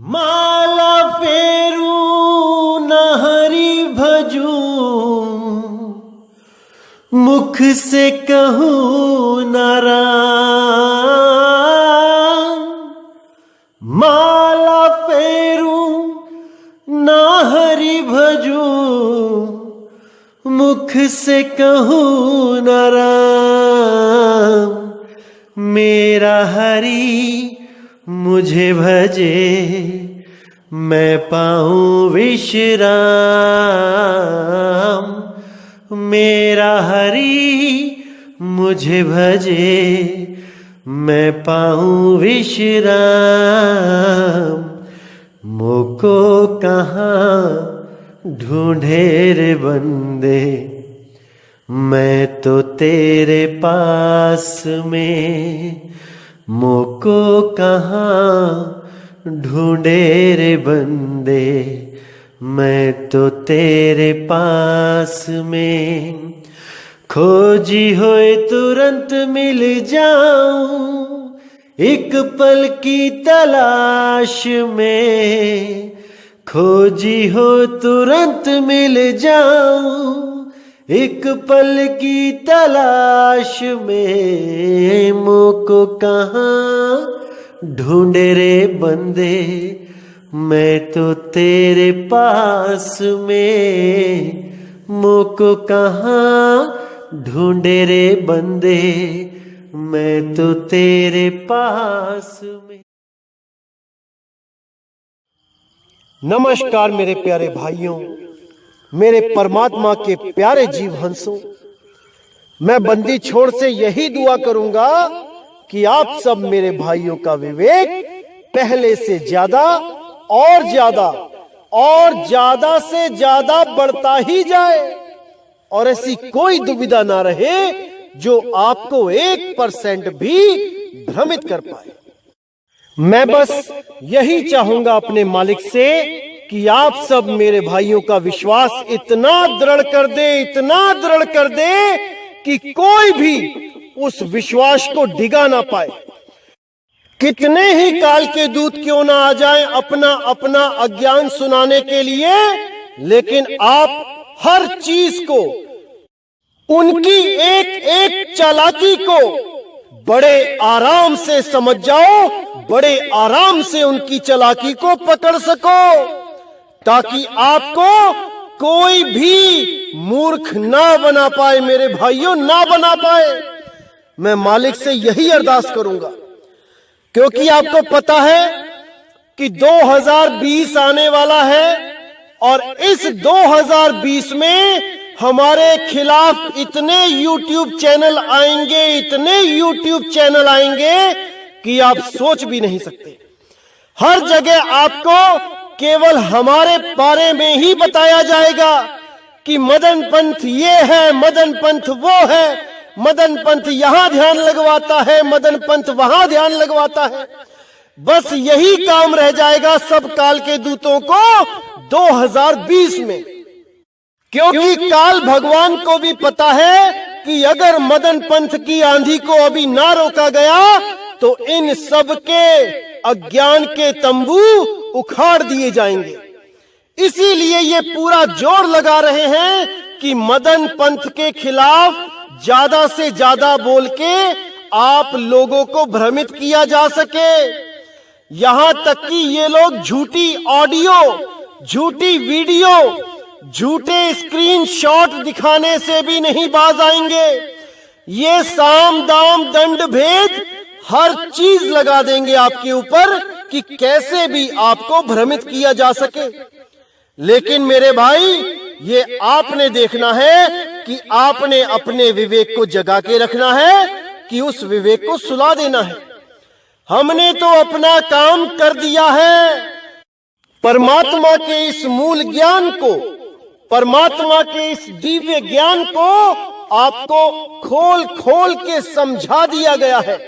माला फेरू न हरि भजू, मुख से कहूँ न राम। माला फेरू न हरि भजू, मुख से कहूँ न राम। मेरा हरि मुझे भजे, मैं पाऊं विश्राम। मेरा हरि मुझे भजे, मैं पाऊं विश्राम। मोको कहाँ ढूंढे रे बंदे, मैं तो तेरे पास में। मोको कहाँ ढूंढे रे बंदे, मैं तो तेरे पास में। खोजी होए तुरंत मिल जाऊं, एक पल की तलाश में। खोजी हो तुरंत मिल जाऊं, एक पल की तलाश में। मोको कहाँ ढूंढे रे बंदे, मैं तो तेरे पास में। मोको कहाँ ढूंढे रे बंदे, मैं तो तेरे पास में। नमस्कार मेरे प्यारे भाइयों, मेरे परमात्मा के प्यारे जीव हंसों। मैं बंदी छोड़ से यही दुआ करूंगा कि आप सब मेरे भाइयों का विवेक पहले से ज्यादा और ज्यादा और ज्यादा से ज्यादा बढ़ता ही जाए, और ऐसी कोई दुविधा ना रहे जो आपको 1% भी भ्रमित कर पाए। मैं बस यही चाहूंगा अपने मालिक से कि आप सब मेरे भाइयों का विश्वास इतना दृढ़ कर दे, इतना दृढ़ कर दे कि कोई भी उस विश्वास को डिगा ना पाए। कितने ही काल के दूत क्यों ना आ जाएं अपना अपना अज्ञान सुनाने के लिए, लेकिन आप हर चीज को, उनकी एक एक चालाकी को बड़े आराम से समझ जाओ, बड़े आराम से उनकी चालाकी को पकड़ सको, ताकि आपको कोई भी मूर्ख ना बना पाए। मेरे भाइयों, ना बना पाए। मैं मालिक से यही अरदास करूंगा, क्योंकि आपको पता है कि 2020 आने वाला है, और इस 2020 में हमारे खिलाफ इतने YouTube चैनल आएंगे, इतने YouTube चैनल आएंगे कि आप सोच भी नहीं सकते। हर जगह आपको केवल हमारे बारे में ही बताया जाएगा कि मदन पंथ ये है, मदन पंथ वो है, मदन पंथ यहां ध्यान लगवाता है, मदन पंथ वहां ध्यान लगवाता है। बस यही काम रह जाएगा सब काल के दूतों को 2020 में, क्योंकि काल भगवान को भी पता है कि अगर मदन पंथ की आंधी को अभी ना रोका गया तो इन सब के अज्ञान के तंबू उखाड़ दिए जाएंगे। इसीलिए ये पूरा जोर लगा रहे हैं कि मदन पंथ के खिलाफ ज्यादा से ज्यादा बोल के आप लोगों को भ्रमित किया जा सके। यहां तक कि ये लोग झूठी ऑडियो, झूठी वीडियो, झूठे स्क्रीनशॉट दिखाने से भी नहीं बाज आएंगे। ये साम दाम दंड भेद हर चीज लगा देंगे आपके ऊपर कि कैसे भी आपको भ्रमित किया जा सके। लेकिन मेरे भाई, ये आपने देखना है कि आपने अपने विवेक को जगा के रखना है कि उस विवेक को सुला देना है। हमने तो अपना काम कर दिया है। परमात्मा के इस मूल ज्ञान को, परमात्मा के इस दिव्य ज्ञान को आपको खोल खोल के समझा दिया गया है।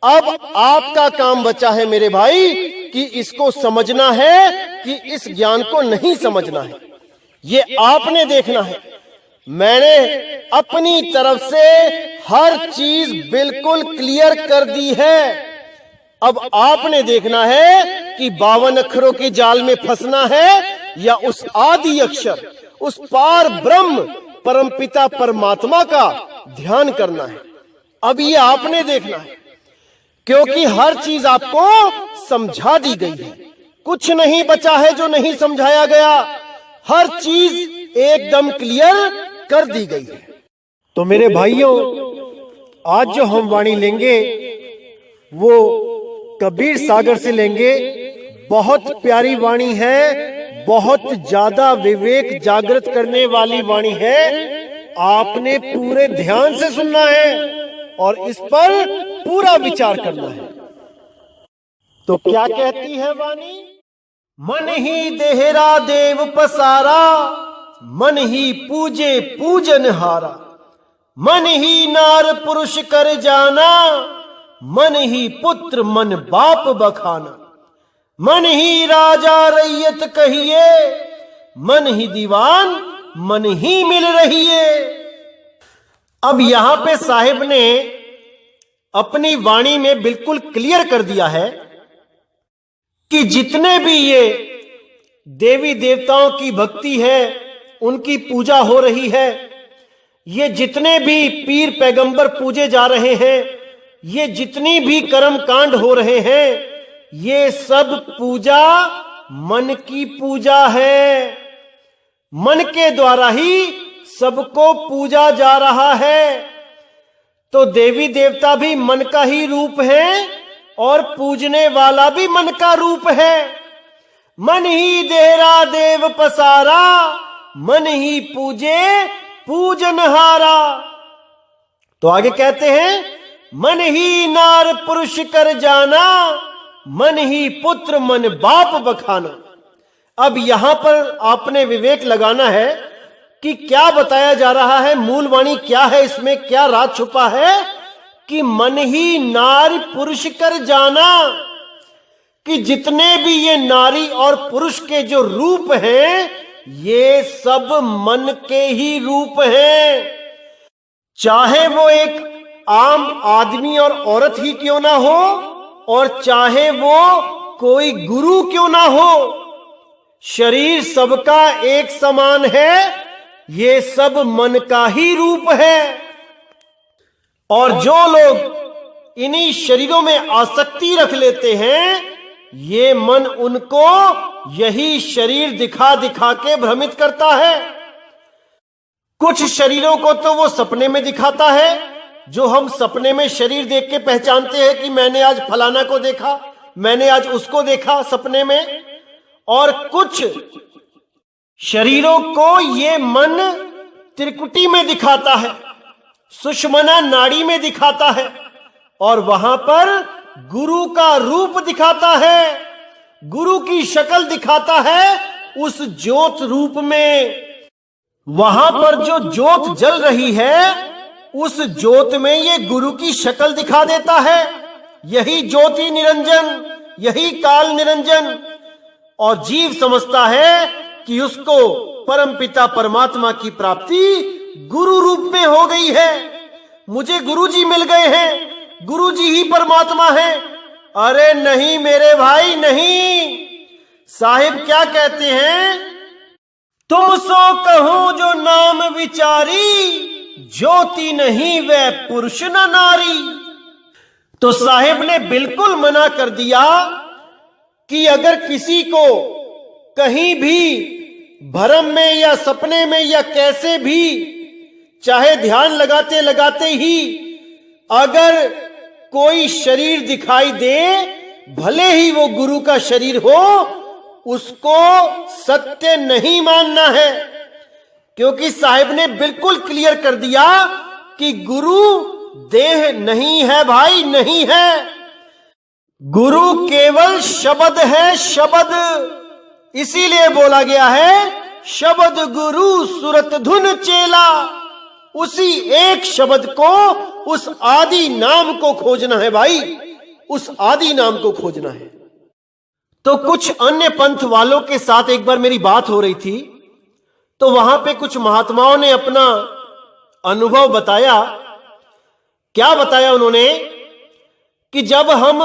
अब आपका काम बचा है मेरे भाई कि इसको समझना है कि इस ज्ञान को नहीं समझना है। ये आपने देखना है। मैंने अपनी तरफ से हर चीज बिल्कुल क्लियर कर दी है। अब आपने देखना है कि 52 अक्षरों के जाल में फंसना है या उस आदि अक्षर, उस पार ब्रह्म परमपिता परमात्मा का ध्यान करना है। अब ये आपने देखना है, क्योंकि हर चीज आपको समझा दी गई है, कुछ नहीं बचा है जो नहीं समझाया गया, हर चीज एकदम क्लियर कर दी गई है। तो मेरे भाइयों, आज जो हम वाणी लेंगे वो कबीर सागर से लेंगे। बहुत प्यारी वाणी है, बहुत ज्यादा विवेक जागृत करने वाली वाणी है। आपने पूरे ध्यान से सुनना है और इस पर पूरा विचार करना है। तो क्या कहती है वाणी? मन ही देहरा देव पसारा, मन ही पूजे पूजन हारा, मन ही नार पुरुष कर जाना, मन ही पुत्र मन बाप बखाना, मन ही राजा रैयत कहिए, मन ही दीवान मन ही मिल रही है। अब यहां पे साहिब ने अपनी वाणी में बिल्कुल क्लियर कर दिया है कि जितने भी ये देवी देवताओं की भक्ति है, उनकी पूजा हो रही है, ये जितने भी पीर पैगंबर पूजे जा रहे हैं, ये जितनी भी कर्म कांड हो रहे हैं, ये सब पूजा मन की पूजा है। मन के द्वारा ही सबको पूजा जा रहा है। तो देवी देवता भी मन का ही रूप है और पूजने वाला भी मन का रूप है। मन ही देहरा देव पसारा, मन ही पूजे पूजनहारा। तो आगे कहते हैं, मन ही नार पुरुष कर जाना, मन ही पुत्र मन बाप बखाना। अब यहां पर आपने विवेक लगाना है कि क्या बताया जा रहा है, मूल वाणी क्या है, इसमें क्या राज छुपा है कि मन ही नारी पुरुष कर जाना, कि जितने भी ये नारी और पुरुष के जो रूप हैं, ये सब मन के ही रूप हैं। चाहे वो एक आम आदमी और औरत ही क्यों ना हो, और चाहे वो कोई गुरु क्यों ना हो, शरीर सबका एक समान है, ये सब मन का ही रूप है। और जो लोग इन्हीं शरीरों में आसक्ति रख लेते हैं, ये मन उनको यही शरीर दिखा दिखा के भ्रमित करता है। कुछ शरीरों को तो वो सपने में दिखाता है, जो हम सपने में शरीर देख के पहचानते हैं कि मैंने आज फलाना को देखा, मैंने आज उसको देखा सपने में। और कुछ शरीरों को ये मन त्रिकुटी में दिखाता है, सुषमना नाड़ी में दिखाता है, और वहां पर गुरु का रूप दिखाता है, गुरु की शक्ल दिखाता है उस ज्योत रूप में। वहां पर जो ज्योत जल रही है, उस ज्योत में ये गुरु की शक्ल दिखा देता है। यही ज्योति निरंजन, यही काल निरंजन। और जीव समझता है कि उसको परमपिता परमात्मा की प्राप्ति गुरु रूप में हो गई है, मुझे गुरुजी मिल गए हैं, गुरुजी ही परमात्मा है। अरे नहीं मेरे भाई, नहीं। साहिब क्या कहते हैं? तुम सो कहो जो नाम विचारी, ज्योति नहीं वह पुरुष न नारी। तो साहिब ने बिल्कुल मना कर दिया कि अगर किसी को कहीं भी भ्रम में या सपने में या कैसे भी, चाहे ध्यान लगाते लगाते ही अगर कोई शरीर दिखाई दे, भले ही वो गुरु का शरीर हो, उसको सत्य नहीं मानना है। क्योंकि साहिब ने बिल्कुल क्लियर कर दिया कि गुरु देह नहीं है भाई, नहीं है। गुरु केवल शब्द है, शब्द। इसीलिए बोला गया है, शब्द गुरु सुरत धुन चेला। उसी एक शब्द को, उस आदि नाम को खोजना है भाई, उस आदि नाम को खोजना है। तो कुछ अन्य पंथ वालों के साथ एक बार मेरी बात हो रही थी, तो वहां पे कुछ महात्माओं ने अपना अनुभव बताया। क्या बताया उन्होंने कि जब हम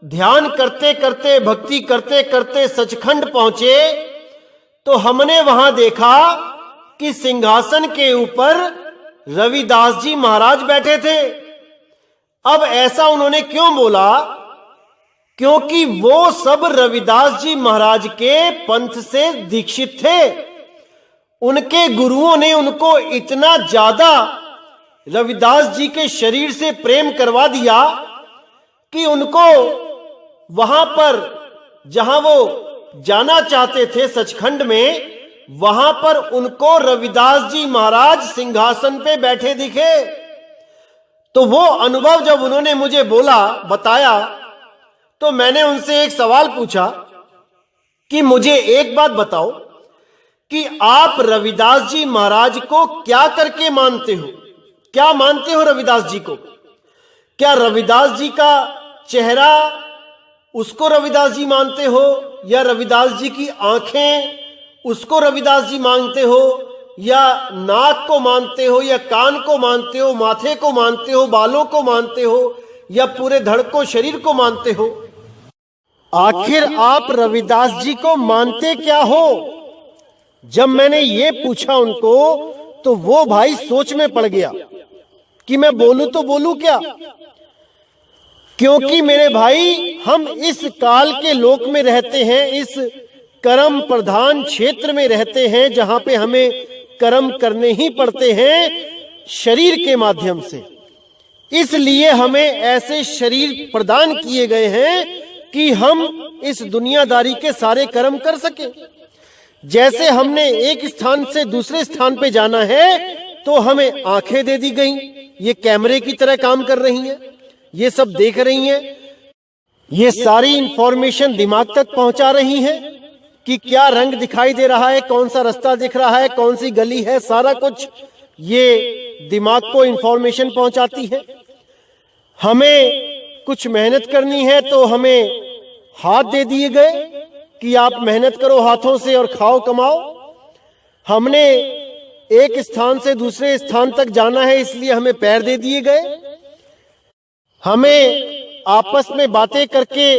ध्यान करते करते, भक्ति करते करते सचखंड पहुंचे तो हमने वहां देखा कि सिंहासन के ऊपर रविदास जी महाराज बैठे थे। अब ऐसा उन्होंने क्यों बोला? क्योंकि वो सब रविदास जी महाराज के पंथ से दीक्षित थे। उनके गुरुओं ने उनको इतना ज्यादा रविदास जी के शरीर से प्रेम करवा दिया कि उनको वहां पर जहां वो जाना चाहते थे सचखंड में, वहां पर उनको रविदास जी महाराज सिंहासन पे बैठे दिखे। तो वो अनुभव जब उन्होंने मुझे बताया तो मैंने उनसे एक सवाल पूछा कि मुझे एक बात बताओ कि आप रविदास जी महाराज को क्या करके मानते हो? क्या मानते हो रविदास जी को? क्या रविदास जी का चेहरा, उसको रविदास जी मानते हो, या रविदास जी की आंखें, उसको रविदास जी मानते हो, या नाक को मानते हो, या कान को मानते हो, माथे को मानते हो, बालों को मानते हो, या पूरे धड़ को, शरीर को मानते हो? आखिर आप रविदास जी को मानते क्या हो? जब मैंने ये पूछा उनको तो वो भाई सोच में पड़ गया कि मैं बोलूं तो बोलूं क्या। क्योंकि मेरे भाई, हम इस काल के लोक में रहते हैं, इस कर्म प्रधान क्षेत्र में रहते हैं जहां पे हमें कर्म करने ही पड़ते हैं शरीर के माध्यम से। इसलिए हमें ऐसे शरीर प्रदान किए गए हैं कि हम इस दुनियादारी के सारे कर्म कर सके। जैसे हमने एक स्थान से दूसरे स्थान पे जाना है तो हमें आंखें दे दी गई, ये कैमरे की तरह काम कर रही हैं, ये सब देख रही हैं, ये सारी इंफॉर्मेशन दिमाग तक पहुंचा रही हैं कि क्या रंग दिखाई दे रहा है, कौन सा रास्ता दिख रहा है, कौन सी गली है, सारा कुछ ये दिमाग को इंफॉर्मेशन पहुंचाती है। हमें कुछ मेहनत करनी है तो हमें हाथ दे दिए गए कि आप मेहनत करो हाथों से और खाओ कमाओ। हमने एक स्थान से दूसरे स्थान तक जाना है इसलिए हमें पैर दे दिए गए। हमें आपस में बातें करके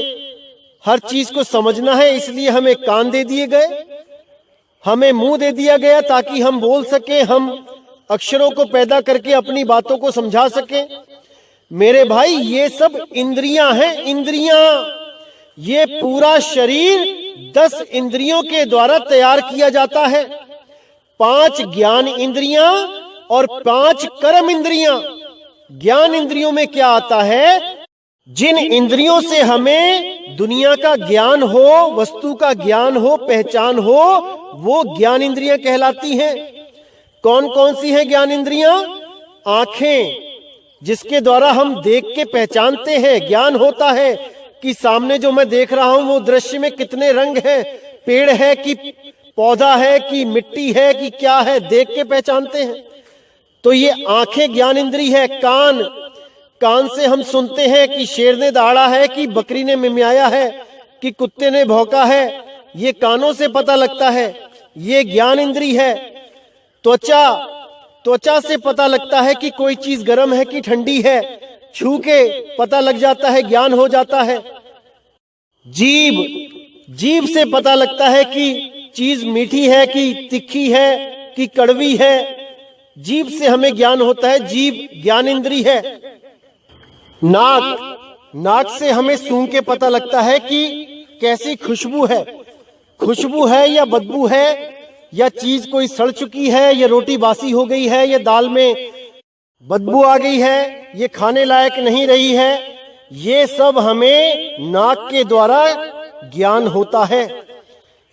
हर चीज को समझना है इसलिए हमें कान दे दिए गए। हमें मुंह दे दिया गया ताकि हम बोल सके, हम अक्षरों को पैदा करके अपनी बातों को समझा सके। मेरे भाई, ये सब इंद्रियां हैं, इंद्रियां। ये पूरा शरीर 10 इंद्रियों के द्वारा तैयार किया जाता है। 5 ज्ञान इंद्रियां और 5 कर्म इंद्रियां। ज्ञान इंद्रियों में क्या आता है? जिन इंद्रियों से हमें दुनिया का ज्ञान हो, वस्तु का ज्ञान हो, पहचान हो, वो ज्ञान इंद्रियां कहलाती हैं। कौन कौन सी हैं ज्ञान इंद्रियां? आंखें, जिसके द्वारा हम देख के पहचानते हैं, ज्ञान होता है कि सामने जो मैं देख रहा हूं वो दृश्य में कितने रंग हैं, पेड़ है कि पौधा है कि मिट्टी है कि क्या है, देख के पहचानते हैं। तो ये आंखें ज्ञान इंद्री है। कान, कान से हम सुनते हैं कि शेर ने दहाड़ा है, कि बकरी ने मिमियाया है, कि कुत्ते ने भौंका है, ये कानों से पता लगता है, ये ज्ञान इंद्री है। त्वचा, त्वचा से पता लगता है कि कोई चीज गर्म है कि ठंडी है, छू के पता लग जाता है, ज्ञान हो जाता है। जीभ, जीभ से पता लगता है कि चीज मीठी है कि तीखी है कि कड़वी है। जीभ से हमें ज्ञान होता है, जीभ ज्ञान इंद्री है। नाक, नाक से हमें सूंघ के पता लगता है कि कैसी खुशबू है, खुशबू है या बदबू है, या चीज कोई सड़ चुकी है, या रोटी बासी हो गई है, या दाल में बदबू आ गई है, ये खाने लायक नहीं रही है। ये सब हमें नाक के द्वारा ज्ञान होता है।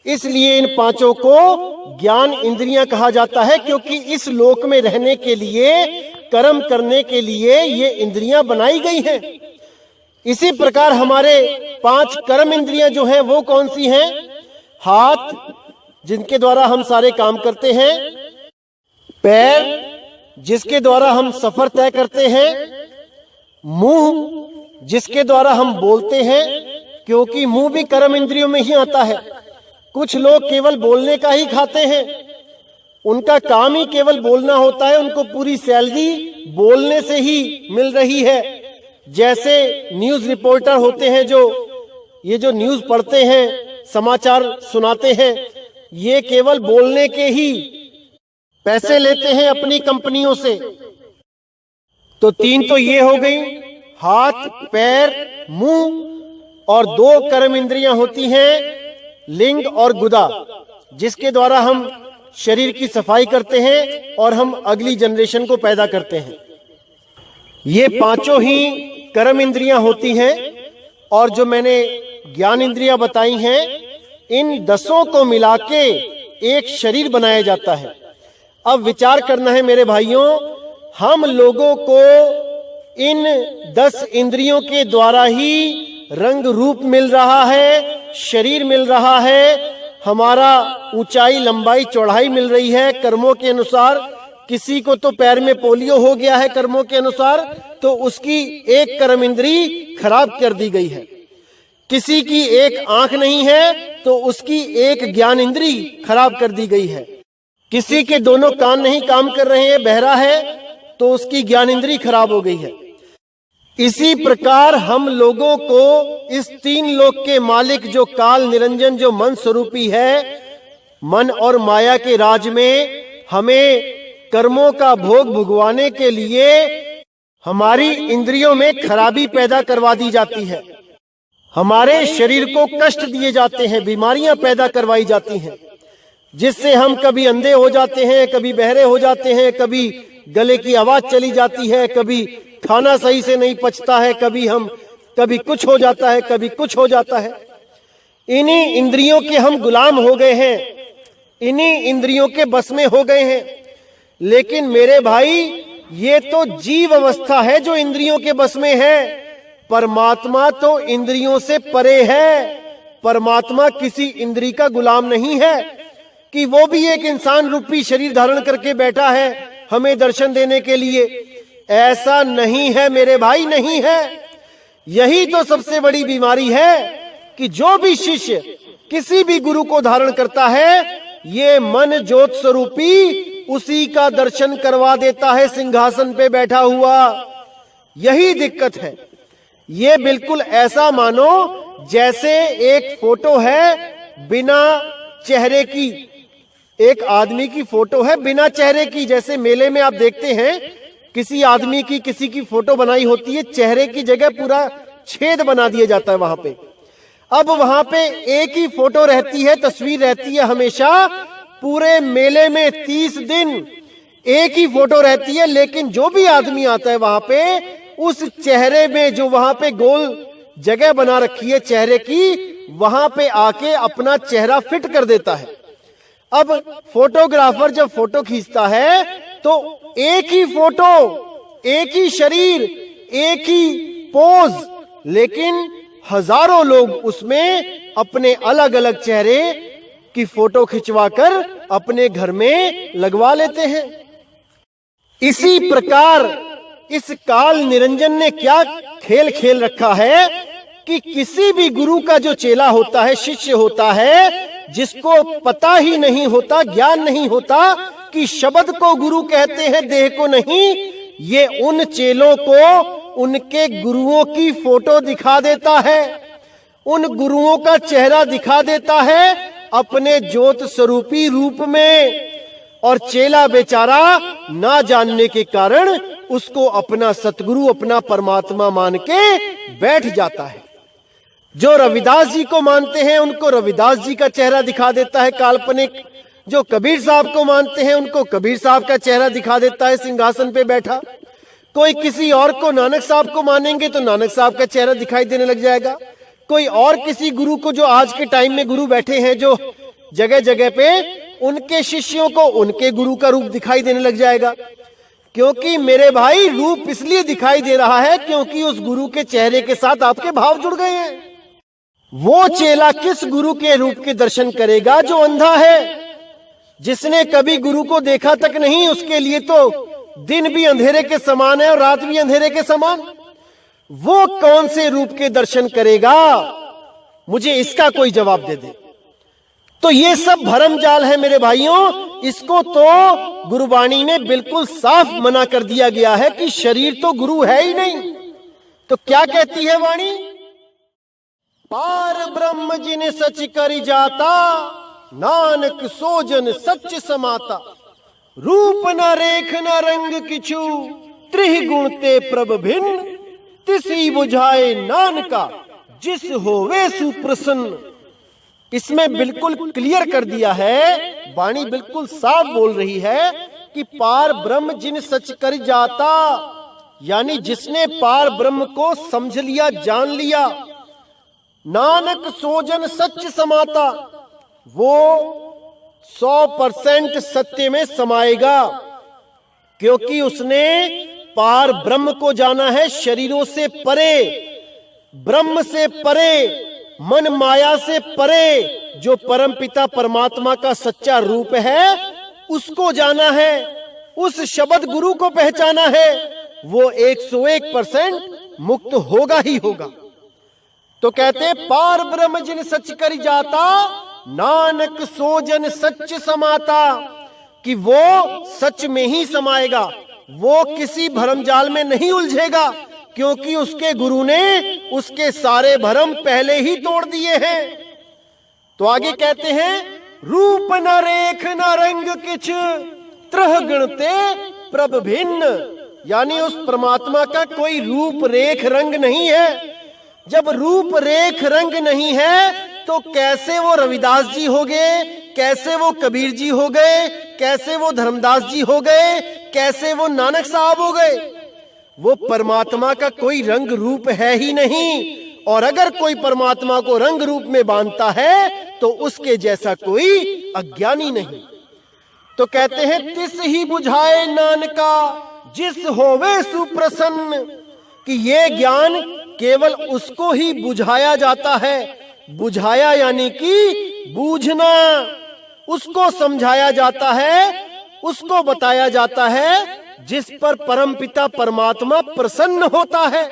इसलिए इन 5 को ज्ञान इंद्रियां कहा जाता है, क्योंकि इस लोक में रहने के लिए, कर्म करने के लिए ये इंद्रियां बनाई गई हैं। इसी प्रकार हमारे 5 कर्म इंद्रियां जो हैं वो कौन सी हैं? हाथ, जिनके द्वारा हम सारे काम करते हैं। पैर, जिसके द्वारा हम सफर तय करते हैं। मुंह, जिसके द्वारा हम बोलते हैं, क्योंकि मुंह भी कर्म इंद्रियों में ही आता है। कुछ लोग केवल बोलने का ही खाते हैं, उनका काम ही केवल बोलना होता है, उनको पूरी सैलरी बोलने से ही मिल रही है। जैसे न्यूज रिपोर्टर होते हैं जो ये जो न्यूज पढ़ते हैं, समाचार सुनाते हैं, ये केवल बोलने के ही पैसे लेते हैं अपनी कंपनियों से। तो 3 तो ये हो गई, हाथ, पैर, मुंह, और 2 कर्म इंद्रियां होती हैं, लिंग और गुदा, जिसके द्वारा हम शरीर की सफाई करते हैं और हम अगली जनरेशन को पैदा करते हैं। ये 5 ही कर्म इंद्रियां होती हैं, और जो मैंने ज्ञान इंद्रियां बताई हैं, इन 10 को मिला के एक शरीर बनाया जाता है। अब विचार करना है मेरे भाइयों, हम लोगों को इन 10 इंद्रियों के द्वारा ही रंग रूप मिल रहा है, शरीर मिल रहा है, हमारा ऊंचाई, लंबाई, चौड़ाई मिल रही है कर्मों के अनुसार। किसी को तो पैर में पोलियो हो गया है कर्मों के अनुसार, तो उसकी एक कर्म इंद्री खराब कर दी गई है। किसी की एक आंख नहीं है तो उसकी एक ज्ञान इंद्री खराब कर दी गई है। किसी के दोनों कान नहीं काम कर रहे हैं, बहरा है, तो उसकी ज्ञान इंद्री खराब हो गई है। इसी प्रकार हम लोगों को इस 3 लोक के मालिक जो काल निरंजन, जो मन स्वरूपी है, मन और माया के राज में हमें कर्मों का भोग भुगवाने के लिए हमारी इंद्रियों में खराबी पैदा करवा दी जाती है, हमारे शरीर को कष्ट दिए जाते हैं, बीमारियां पैदा करवाई जाती हैं, जिससे हम कभी अंधे हो जाते हैं, कभी बहरे हो जाते हैं, कभी गले की आवाज चली जाती है, कभी खाना सही से नहीं पचता है, कभी कुछ हो जाता है, कभी कुछ हो जाता है। इन्हीं इंद्रियों के हम गुलाम हो गए हैं, इन्हीं इंद्रियों के बस में हो गए हैं। लेकिन मेरे भाई, ये तो जीव अवस्था है जो इंद्रियों के बस में है। परमात्मा तो इंद्रियों से परे है। परमात्मा किसी इंद्री का गुलाम नहीं है कि वो भी एक इंसान रूपी शरीर धारण करके बैठा है हमें दर्शन देने के लिए। ऐसा नहीं है मेरे भाई, नहीं है। यही तो सबसे बड़ी बीमारी है कि जो भी शिष्य किसी भी गुरु को धारण करता है, ये मन ज्योत स्वरूपी उसी का दर्शन करवा देता है सिंहासन पे बैठा हुआ। यही दिक्कत है। ये बिल्कुल ऐसा मानो जैसे एक फोटो है बिना चेहरे की, एक आदमी की फोटो है बिना चेहरे की। जैसे मेले में आप देखते हैं किसी आदमी की, किसी की फोटो बनाई होती है, चेहरे की जगह पूरा छेद बना दिया जाता है वहां पे। अब वहां पे एक ही फोटो रहती है, तस्वीर रहती है हमेशा। पूरे मेले में 30 दिन एक ही फोटो रहती है, लेकिन जो भी आदमी आता है वहां पे, उस चेहरे में जो वहां पे गोल जगह बना रखी है चेहरे की, वहां पे आके अपना चेहरा फिट कर देता है। अब फोटोग्राफर जब फोटो खींचता है तो एक ही फोटो, एक ही शरीर, एक ही पोज, लेकिन हजारों लोग उसमें अपने अलग अलग चेहरे की फोटो खिंचवाकर अपने घर में लगवा लेते हैं। इसी प्रकार इस काल निरंजन ने क्या खेल खेल रखा है कि किसी भी गुरु का जो चेला होता है, शिष्य होता है, जिसको पता ही नहीं होता, ज्ञान नहीं होता कि शब्द को गुरु कहते हैं, देह को नहीं, ये उन चेलों को उनके गुरुओं की फोटो दिखा देता है, उन गुरुओं का चेहरा दिखा देता है अपने ज्योत स्वरूपी रूप में। और चेला बेचारा ना जानने के कारण उसको अपना सतगुरु, अपना परमात्मा मान के बैठ जाता है। जो रविदास जी को मानते हैं उनको रविदास जी का चेहरा दिखा देता है काल्पनिक। जो कबीर साहब को मानते हैं उनको कबीर साहब का चेहरा दिखा देता है सिंहासन पे बैठा। कोई किसी और को, नानक साहब को मानेंगे तो नानक साहब का चेहरा दिखाई देने लग जाएगा। कोई और किसी गुरु को, जो आज के टाइम में गुरु बैठे हैं जो जगह जगह पे, उनके शिष्यों को उनके गुरु का रूप दिखाई देने लग जाएगा। क्योंकि मेरे भाई, रूप इसलिए दिखाई दे रहा है क्योंकि उस गुरु के चेहरे के साथ आपके भाव जुड़ गए हैं। वो चेला किस गुरु के रूप के दर्शन करेगा जो अंधा है, जिसने कभी गुरु को देखा तक नहीं? उसके लिए तो दिन भी अंधेरे के समान है और रात भी अंधेरे के समान। वो कौन से रूप के दर्शन करेगा? मुझे इसका कोई जवाब दे दे। तो ये सब भरम जाल है मेरे भाइयों। इसको तो गुरुवाणी में बिल्कुल साफ मना कर दिया गया है कि शरीर तो गुरु है ही नहीं। तो क्या कहती है वाणी? पार ब्रह्म जिन सच करी जाता, नानक सोजन सच समाता। रूप न रेख न रंग किछु, त्रिगुण ते प्रभ भिन्न। तिसी बुझाए नानका, जिस होवे सुप्रसन्न। इसमें बिल्कुल क्लियर कर दिया है, वाणी बिल्कुल साफ बोल रही है कि पार ब्रह्म जिन सच कर जाता, यानी जिसने पार ब्रह्म को समझ लिया, जान लिया। नानक सोजन सच समाता, वो 100% सत्य में समाएगा, क्योंकि उसने पार ब्रह्म को जाना है, शरीरों से परे, ब्रह्म से परे, मन माया से परे। जो परमपिता परमात्मा का सच्चा रूप है उसको जाना है, उस शब्द गुरु को पहचाना है, वो 101% मुक्त होगा ही होगा। तो कहते पार ब्रह्म जिन सच करी जाता, नानक सोजन सच समाता, कि वो सच में ही समाएगा, वो किसी भरमजाल में नहीं उलझेगा, क्योंकि उसके गुरु ने उसके सारे भरम पहले ही तोड़ दिए हैं। तो आगे कहते हैं, रूप न रेख न रंग किछ, त्रिगुण ते प्रभ भिन्न। यानी उस परमात्मा का कोई रूप रेख रंग नहीं है। जब रूप रेख रंग नहीं है तो कैसे वो रविदास जी हो गए, कैसे वो कबीर जी हो गए, कैसे वो धर्मदास जी हो गए, कैसे वो नानक साहब हो गए? वो परमात्मा का कोई रंग रूप है ही नहीं। और अगर कोई परमात्मा को रंग रूप में बांधता है तो उसके जैसा कोई अज्ञानी नहीं। तो कहते हैं, तिस ही बुझाए नानका, जिस होवे सुप्रसन्न, कि ये ज्ञान केवल उसको ही बुझाया जाता है। बुझाया यानी कि बूझना, उसको समझाया जाता है, उसको बताया जाता है जिस पर परमपिता परमात्मा प्रसन्न होता है।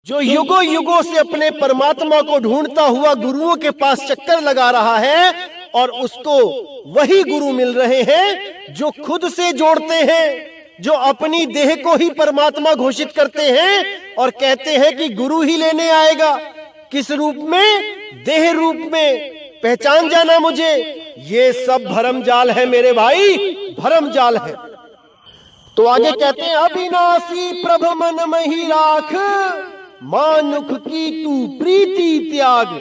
जो युगों युगों से अपने परमात्मा को ढूंढता हुआ गुरुओं के पास चक्कर लगा रहा है, और उसको वही गुरु मिल रहे हैं जो खुद से जोड़ते हैं, जो अपनी देह को ही परमात्मा घोषित करते हैं और कहते हैं कि गुरु ही लेने आएगा। किस रूप में? देह रूप में। पहचान जाना मुझे। ये सब भरमजाल है मेरे भाई, भरमजाल है। तो आगे कहते हैं, अविनाशी प्रभ मन मही राख, मानुख की तू प्रीति त्याग।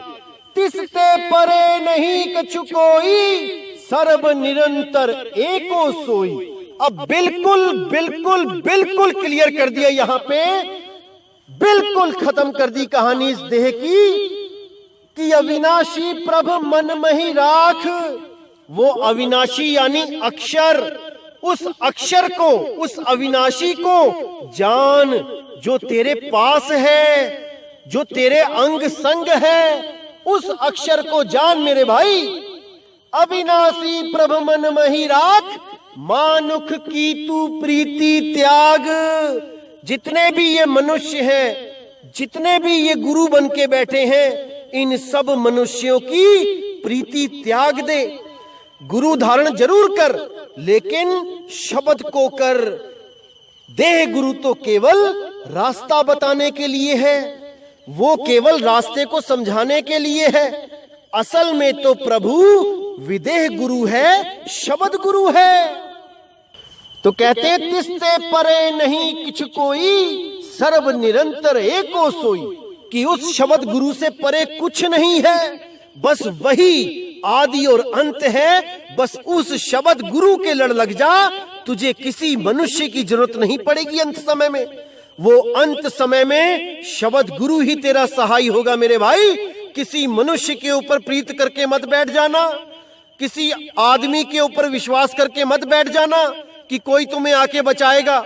तिसते परे नहीं कछु कोई, सर्व निरंतर एको सोई। अब बिल्कुल बिल्कुल बिल्कुल क्लियर कर दिया, यहां पे बिल्कुल खत्म कर दी कहानी इस देह की, कि अविनाशी प्रभ मन मही राख। वो अविनाशी यानी अक्षर, उस अक्षर को, उस अविनाशी को जान, जो तेरे पास है, जो तेरे अंग संग है, उस अक्षर को जान मेरे भाई। अविनाशी प्रभ मन मही राख, मानुख की तू प्रीति त्याग। जितने भी ये मनुष्य हैं, जितने भी ये गुरु बन के बैठे हैं, इन सब मनुष्यों की प्रीति त्याग दे। गुरु धारण जरूर कर, लेकिन शब्द को कर। देह गुरु तो केवल रास्ता बताने के लिए है, वो केवल रास्ते को समझाने के लिए है। असल में तो प्रभु विदेह गुरु है, शब्द गुरु है। तो कहते, तिसते परे नहीं किछ कोई, सर्व निरंतर एको सोई। कि उस शब्द गुरु से परे कुछ नहीं है, बस वही आदि और अंत है। बस उस शब्द गुरु के लड़ लग जा, तुझे किसी मनुष्य की जरूरत नहीं पड़ेगी अंत समय में। वो अंत समय में शब्द गुरु ही तेरा सहाय होगा मेरे भाई। किसी मनुष्य के ऊपर प्रीत करके मत बैठ जाना, किसी आदमी के ऊपर विश्वास करके मत बैठ जाना कि कोई तुम्हें आके बचाएगा।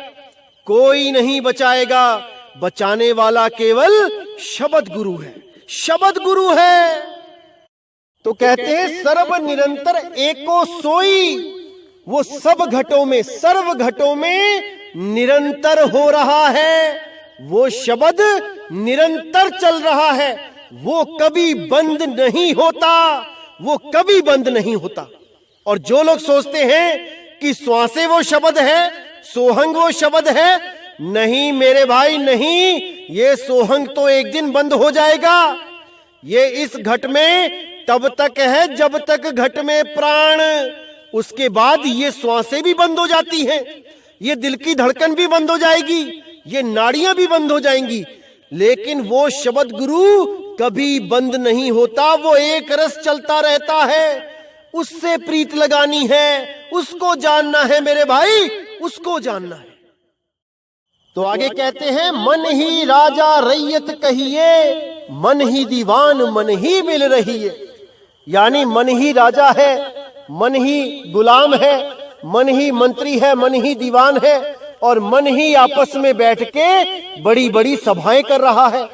कोई नहीं बचाएगा, बचाने वाला केवल शब्द गुरु है, शब्द गुरु है। तो कहते हैं, सर्व निरंतर एको सोई। वो सब घटों में, सर्व घटों में निरंतर हो रहा है। वो शब्द निरंतर चल रहा है, वो कभी बंद नहीं होता, वो कभी बंद नहीं होता। और जो लोग सोचते हैं कि श्वासे वो शब्द है, सोहंग वो शब्द है, नहीं मेरे भाई नहीं, ये सोहंग तो एक दिन बंद हो जाएगा। ये इस घट में तब तक है जब तक घट में प्राण, उसके बाद ये श्वासें भी बंद हो जाती हैं, ये दिल की धड़कन भी बंद हो जाएगी, ये नाड़ियां भी बंद हो जाएंगी, लेकिन वो शब्द गुरु कभी बंद नहीं होता, वो एक रस चलता रहता है। उससे प्रीत लगानी है, उसको जानना है मेरे भाई, उसको जानना है। तो आगे कहते हैं, मन ही राजा रैयत कहिए, मन ही दीवान मन ही मिल रही है। यानी मन ही राजा है, मन ही गुलाम है, मन ही मंत्री है, मन ही दीवान है, और मन ही आपस में बैठ के बड़ी बड़ी सभाएं कर रहा है।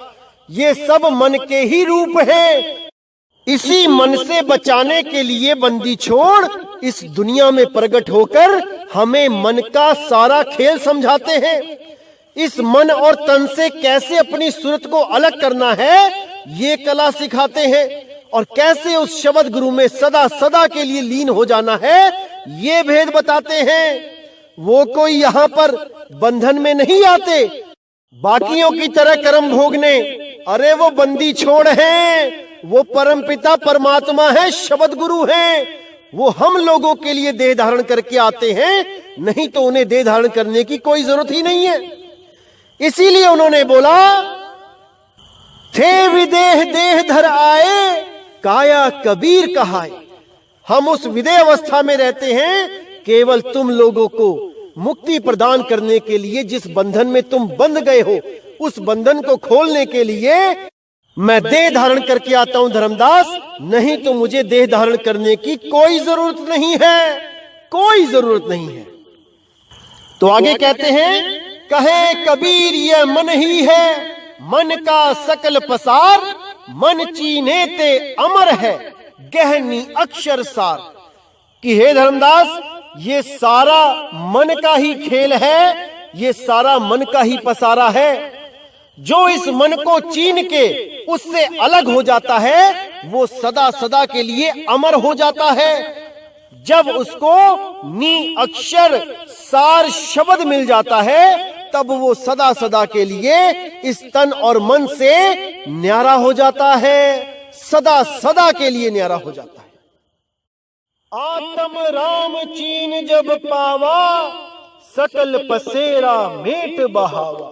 ये सब मन के ही रूप है। इसी मन से बचाने के लिए बंदी छोड़ इस दुनिया में प्रकट होकर हमें मन का सारा खेल समझाते हैं। इस मन और तन से कैसे अपनी सूरत को अलग करना है ये कला सिखाते हैं, और कैसे उस शब्द गुरु में सदा सदा के लिए लीन हो जाना है ये भेद बताते हैं। वो कोई यहाँ पर बंधन में नहीं आते बाकियों की तरह कर्म भोगने, अरे वो बंदी छोड़ हैं, वो परमपिता परमात्मा है, शब्द गुरु हैं। वो हम लोगों के लिए देह धारण करके आते हैं, नहीं तो उन्हें देह धारण करने की कोई जरूरत ही नहीं है। इसीलिए उन्होंने बोला, थे विदेह देह धर आए, काया कबीर कहाए। हम उस विदेह अवस्था में रहते हैं, केवल तुम लोगों को मुक्ति प्रदान करने के लिए, जिस बंधन में तुम बंध गए हो उस बंधन को खोलने के लिए मैं देह धारण करके आता हूं धर्मदास, नहीं तो मुझे देह धारण करने की कोई जरूरत नहीं है, कोई जरूरत नहीं है। तो आगे कहते हैं, कहे कबीर ये मन ही है, मन का सकल पसार, मन चीने ते अमर है, गहनी अक्षर सार। कि हे धर्मदास, ये सारा मन का ही खेल है, ये सारा मन का ही पसारा है। जो इस मन को चीन के उससे अलग हो जाता है, वो सदा सदा के लिए अमर हो जाता है। जब उसको नी अक्षर सार शब्द मिल जाता है, तब वो सदा सदा के लिए इस तन और मन से न्यारा हो जाता है, सदा सदा के लिए न्यारा हो जाता है। आत्म राम चीन जब पावा, सकल पसेरा मेट बहावा।